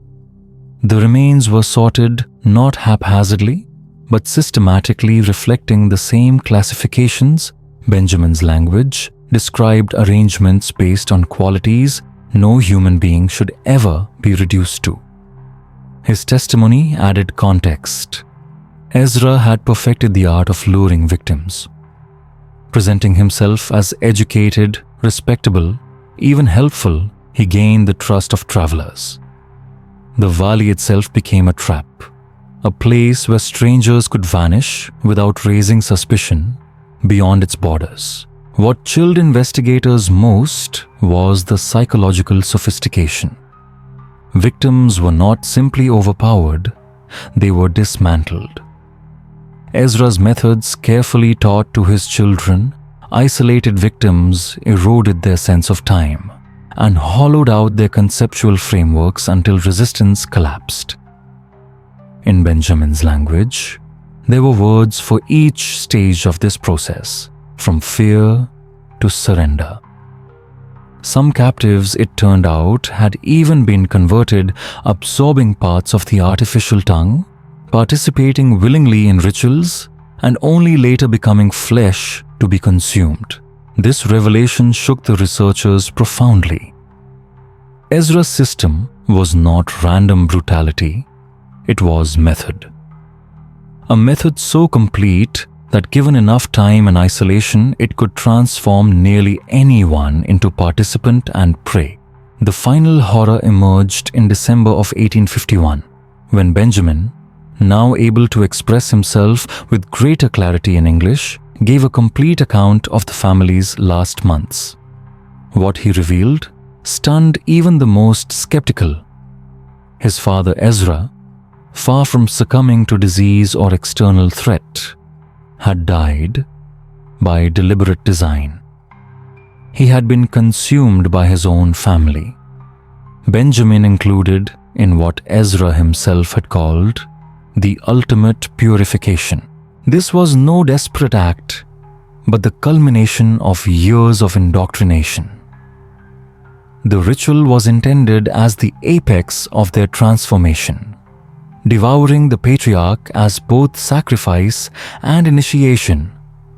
The remains were sorted not haphazardly, but systematically, reflecting the same classifications. Benjamin's language described arrangements based on qualities no human being should ever be reduced to. His testimony added context. Ezra had perfected the art of luring victims. Presenting himself as educated, respectable, even helpful, he gained the trust of travelers. The valley itself became a trap, a place where strangers could vanish without raising suspicion beyond its borders. What chilled investigators most was the psychological sophistication. Victims were not simply overpowered, they were dismantled. Ezra's methods, carefully taught to his children, isolated victims, eroded their sense of time, and hollowed out their conceptual frameworks until resistance collapsed. In Benjamin's language, there were words for each stage of this process, from fear to surrender. Some captives, it turned out, had even been converted, absorbing parts of the artificial tongue, participating willingly in rituals, and only later becoming flesh to be consumed. This revelation shook the researchers profoundly. Ezra's system was not random brutality, it was method. A method so complete that given enough time and isolation, it could transform nearly anyone into participant and prey. The final horror emerged in December of 1851, when Benjamin, now able to express himself with greater clarity in English, gave a complete account of the family's last months. What he revealed stunned even the most skeptical. His father Ezra, far from succumbing to disease or external threat, had died by deliberate design. He had been consumed by his own family. Benjamin included in what Ezra himself had called the ultimate purification. This was no desperate act, but the culmination of years of indoctrination. The ritual was intended as the apex of their transformation, devouring the patriarch as both sacrifice and initiation,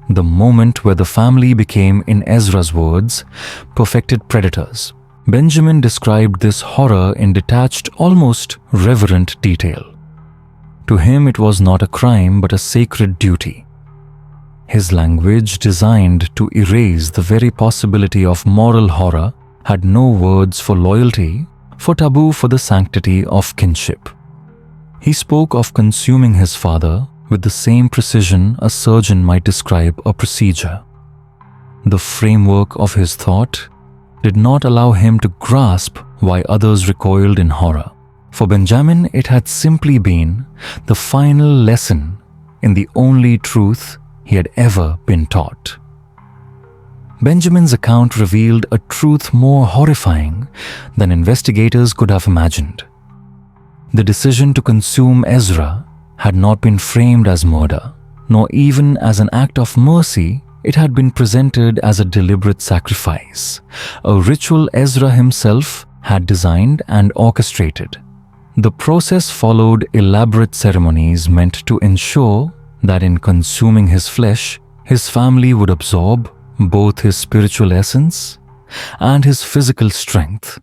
the moment where the family became, in Ezra's words, perfected predators. Benjamin described this horror in detached, almost reverent detail. To him, it was not a crime but a sacred duty. His language, designed to erase the very possibility of moral horror, had no words for loyalty, for taboo, for the sanctity of kinship. He spoke of consuming his father with the same precision a surgeon might describe a procedure. The framework of his thought did not allow him to grasp why others recoiled in horror. For Benjamin, it had simply been the final lesson in the only truth he had ever been taught. Benjamin's account revealed a truth more horrifying than investigators could have imagined. The decision to consume Ezra had not been framed as murder, nor even as an act of mercy. It had been presented as a deliberate sacrifice, a ritual Ezra himself had designed and orchestrated. The process followed elaborate ceremonies meant to ensure that in consuming his flesh, his family would absorb both his spiritual essence and his physical strength.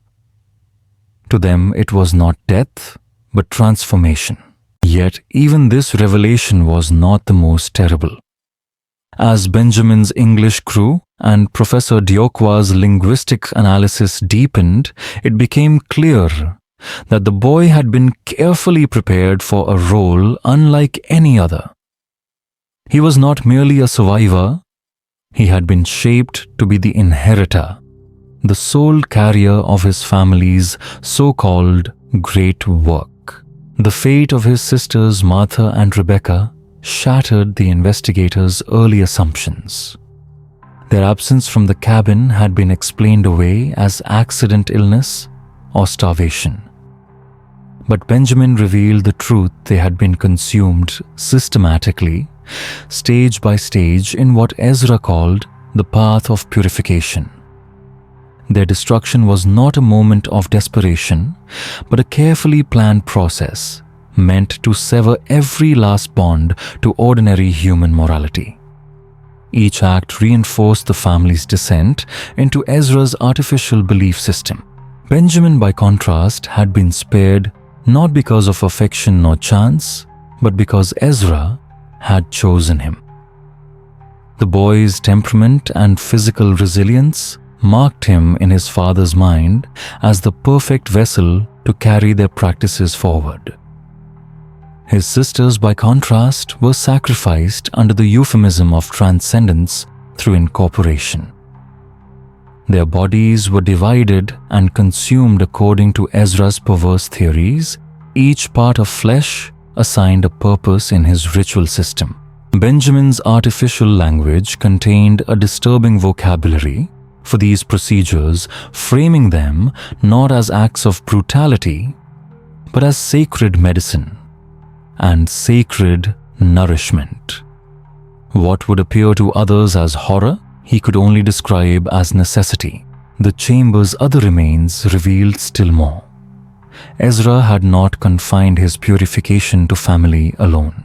To them, it was not death, but transformation. Yet, even this revelation was not the most terrible. As Benjamin's English grew and Professor Diokwa's linguistic analysis deepened, it became clear that the boy had been carefully prepared for a role unlike any other. He was not merely a survivor, he had been shaped to be the inheritor, the sole carrier of his family's so-called great work. The fate of his sisters Martha and Rebecca shattered the investigators' early assumptions. Their absence from the cabin had been explained away as accident illness or starvation. But Benjamin revealed the truth: they had been consumed systematically, stage by stage, in what Ezra called the path of purification. Their destruction was not a moment of desperation, but a carefully planned process meant to sever every last bond to ordinary human morality. Each act reinforced the family's descent into Ezra's artificial belief system. Benjamin, by contrast, had been spared not because of affection or chance, but because Ezra had chosen him. The boy's temperament and physical resilience marked him in his father's mind as the perfect vessel to carry their practices forward. His sisters, by contrast, were sacrificed under the euphemism of transcendence through incorporation. Their bodies were divided and consumed according to Ezra's perverse theories, each part of flesh assigned a purpose in his ritual system. Benjamin's artificial language contained a disturbing vocabulary for these procedures, framing them not as acts of brutality, but as sacred medicine and sacred nourishment. What would appear to others as horror, he could only describe as necessity. The chamber's other remains revealed still more. Ezra had not confined his purification to family alone.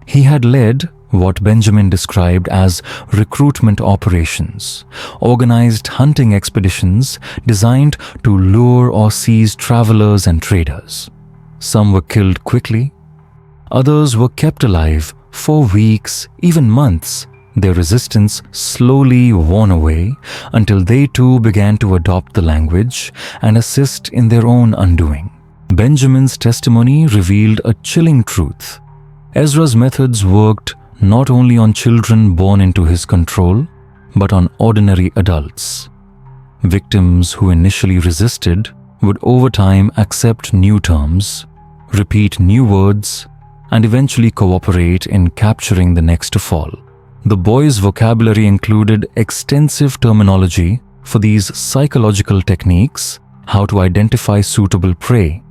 He had led what Benjamin described as recruitment operations, organized hunting expeditions designed to lure or seize travelers and traders. Some were killed quickly, others were kept alive for weeks, even months, their resistance slowly worn away until they too began to adopt the language and assist in their own undoing. Benjamin's testimony revealed a chilling truth. Ezra's methods worked not only on children born into his control, but on ordinary adults. Victims who initially resisted would over time accept new terms, repeat new words, and eventually cooperate in capturing the next to fall. The boy's vocabulary included extensive terminology for these psychological techniques, how to identify suitable prey,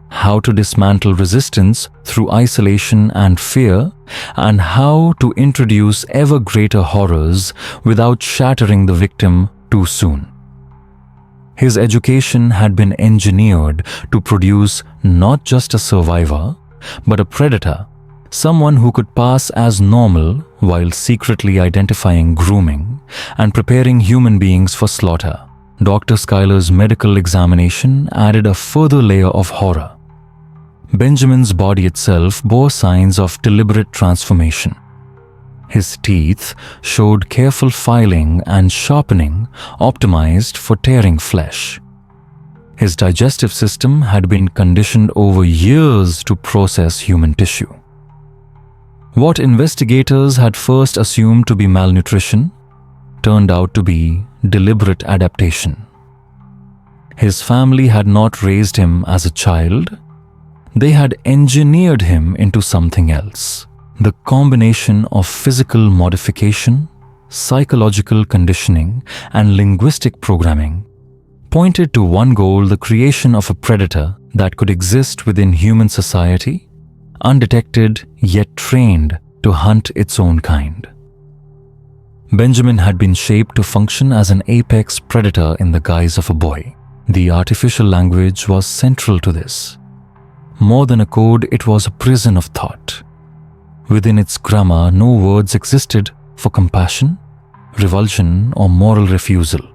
how to dismantle resistance through isolation and fear, and how to introduce ever greater horrors without shattering the victim too soon. His education had been engineered to produce not just a survivor, but a predator, someone who could pass as normal while secretly identifying grooming and preparing human beings for slaughter. Dr. Schuyler's medical examination added a further layer of horror. Benjamin's body itself bore signs of deliberate transformation. His teeth showed careful filing and sharpening optimized for tearing flesh. His digestive system had been conditioned over years to process human tissue. What investigators had first assumed to be malnutrition turned out to be deliberate adaptation. His family had not raised him as a child. They had engineered him into something else. The combination of physical modification, psychological conditioning, and linguistic programming pointed to one goal: the creation of a predator that could exist within human society, undetected yet trained to hunt its own kind. Benjamin had been shaped to function as an apex predator in the guise of a boy. The artificial language was central to this. More than a code, it was a prison of thought. Within its grammar, no words existed for compassion, revulsion, or moral refusal.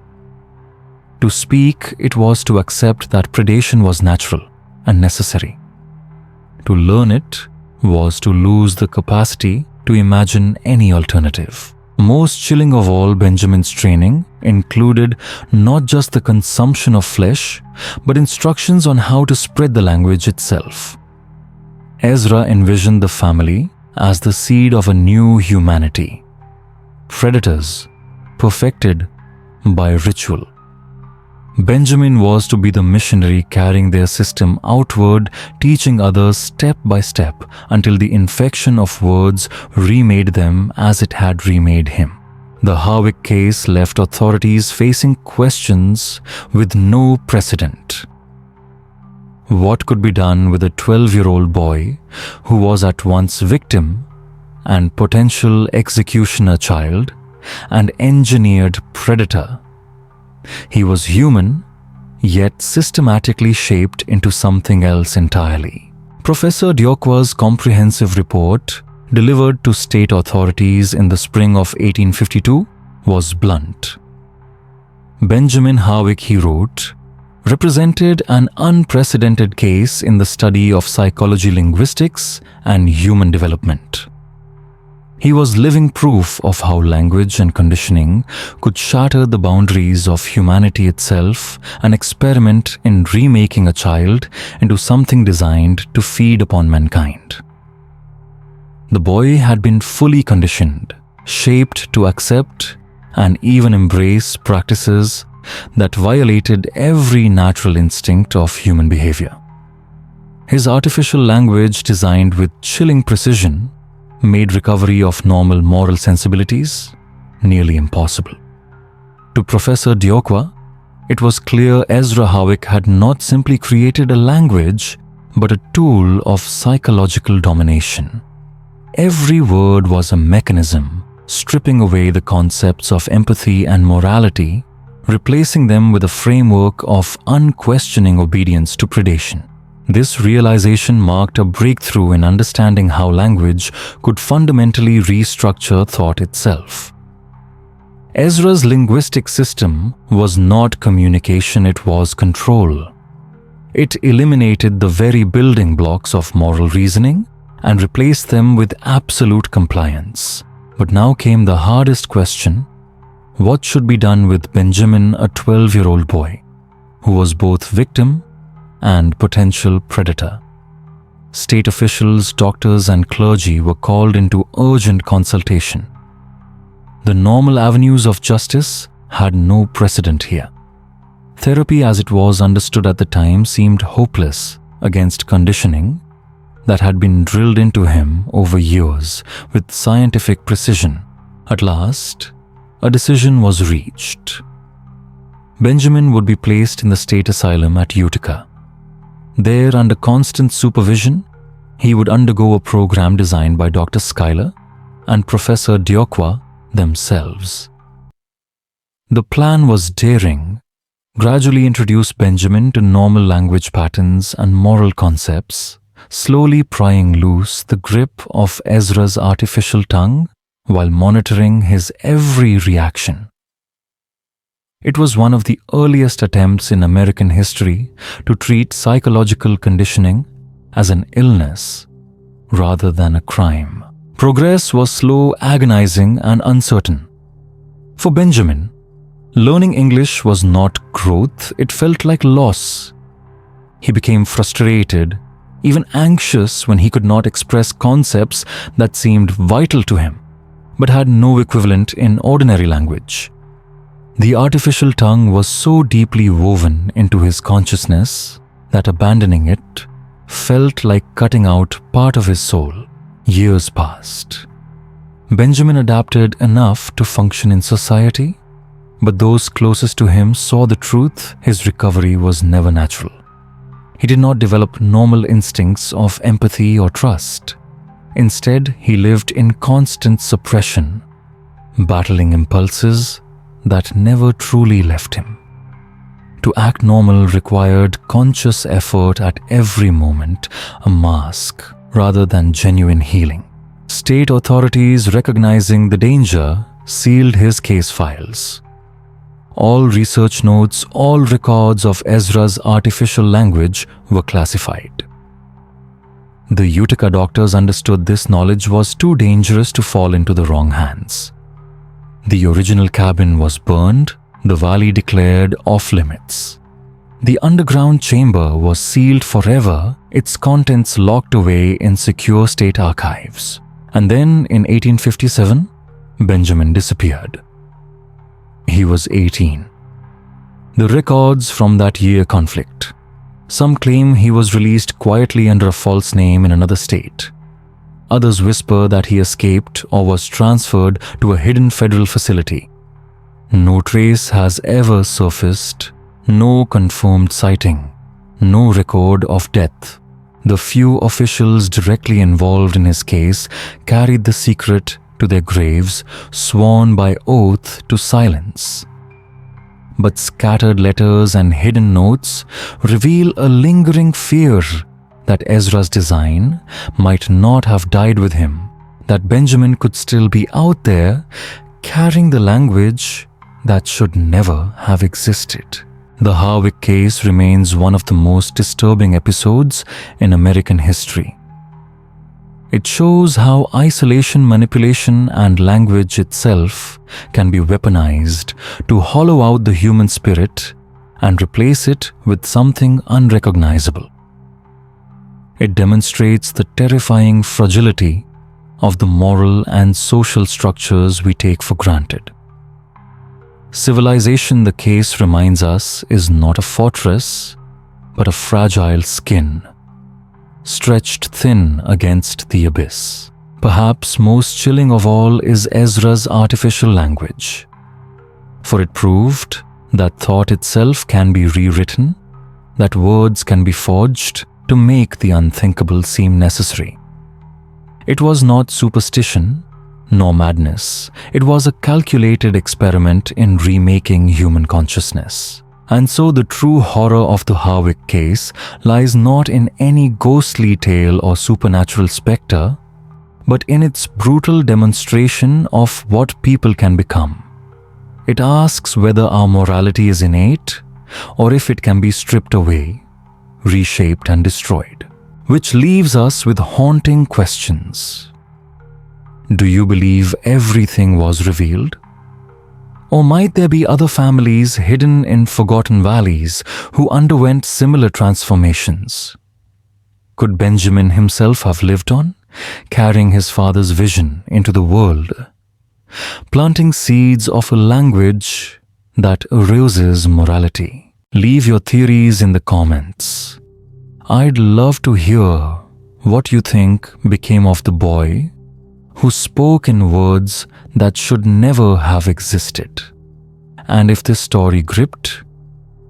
To speak, it was to accept that predation was natural and necessary. To learn it was to lose the capacity to imagine any alternative. Most chilling of all, Benjamin's training included not just the consumption of flesh, but instructions on how to spread the language itself. Ezra envisioned the family as the seed of a new humanity. Predators, perfected by ritual. Benjamin was to be the missionary carrying their system outward, teaching others step by step until the infection of words remade them as it had remade him. The Harwick case left authorities facing questions with no precedent. What could be done with a 12-year-old boy who was at once victim and potential executioner child and engineered predator? He was human, yet systematically shaped into something else entirely. Professor Diokwa's comprehensive report, delivered to state authorities in the spring of 1852, was blunt. Benjamin Harwick, he wrote, represented an unprecedented case in the study of psychology, linguistics, and human development. He was living proof of how language and conditioning could shatter the boundaries of humanity itself and experiment in remaking a child into something designed to feed upon mankind. The boy had been fully conditioned, shaped to accept and even embrace practices that violated every natural instinct of human behavior. His artificial language, designed with chilling precision, made recovery of normal moral sensibilities nearly impossible. To Professor Diokwa, it was clear Ezra Harwick had not simply created a language, but a tool of psychological domination. Every word was a mechanism, stripping away the concepts of empathy and morality, replacing them with a framework of unquestioning obedience to predation. This realization marked a breakthrough in understanding how language could fundamentally restructure thought itself. Ezra's linguistic system was not communication, it was control. It eliminated the very building blocks of moral reasoning and replaced them with absolute compliance. But now came the hardest question: what should be done with Benjamin, a 12-year-old boy, who was both victim and potential predator? State officials, doctors, and clergy were called into urgent consultation. The normal avenues of justice had no precedent here. Therapy, as it was understood at the time, seemed hopeless against conditioning that had been drilled into him over years with scientific precision. At last, a decision was reached. Benjamin would be placed in the state asylum at Utica. There, under constant supervision, he would undergo a program designed by Dr. Schuyler and Professor Diokwa themselves. The plan was daring: gradually introduce Benjamin to normal language patterns and moral concepts, slowly prying loose the grip of Ezra's artificial tongue while monitoring his every reaction. It was one of the earliest attempts in American history to treat psychological conditioning as an illness rather than a crime. Progress was slow, agonizing, and uncertain. For Benjamin, learning English was not growth, it felt like loss. He became frustrated, even anxious when he could not express concepts that seemed vital to him, but had no equivalent in ordinary language. The artificial tongue was so deeply woven into his consciousness that abandoning it felt like cutting out part of his soul. Years passed. Benjamin adapted enough to function in society, but those closest to him saw the truth: his recovery was never natural. He did not develop normal instincts of empathy or trust. Instead, he lived in constant suppression, battling impulses that never truly left him. To act normal required conscious effort at every moment, a mask rather than genuine healing. State authorities, recognizing the danger, sealed his case files. All research notes, all records of Ezra's artificial language were classified. The Utica doctors understood this knowledge was too dangerous to fall into the wrong hands. The original cabin was burned, the valley declared off limits. The underground chamber was sealed forever, its contents locked away in secure state archives. And then, in 1857, Benjamin disappeared. He was 18. The records from that year conflict. Some claim he was released quietly under a false name in another state. Others whisper that he escaped or was transferred to a hidden federal facility. No trace has ever surfaced, no confirmed sighting, no record of death. The few officials directly involved in his case carried the secret to their graves, sworn by oath to silence. But scattered letters and hidden notes reveal a lingering fear that Ezra's design might not have died with him, that Benjamin could still be out there carrying the language that should never have existed. The Harwick case remains one of the most disturbing episodes in American history. It shows how isolation, manipulation, and language itself can be weaponized to hollow out the human spirit and replace it with something unrecognizable. It demonstrates the terrifying fragility of the moral and social structures we take for granted. Civilization, the case reminds us, is not a fortress, but a fragile skin, stretched thin against the abyss. Perhaps most chilling of all is Ezra's artificial language, for it proved that thought itself can be rewritten, that words can be forged to make the unthinkable seem necessary. It was not superstition, nor madness. It was a calculated experiment in remaking human consciousness. And so the true horror of the Harwick case lies not in any ghostly tale or supernatural spectre, but in its brutal demonstration of what people can become. It asks whether our morality is innate or if it can be stripped away, reshaped and destroyed, which leaves us with haunting questions. Do you believe everything was revealed? Or might there be other families hidden in forgotten valleys who underwent similar transformations? Could Benjamin himself have lived on, carrying his father's vision into the world, planting seeds of a language that eroses morality? Leave your theories in the comments. I'd love to hear what you think became of the boy who spoke in words that should never have existed. And if this story gripped,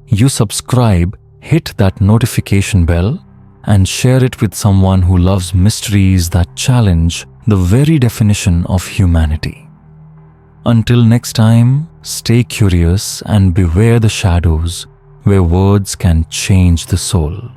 you subscribe, hit that notification bell, and share it with someone who loves mysteries that challenge the very definition of humanity. Until next time, stay curious and beware the shadows where words can change the soul.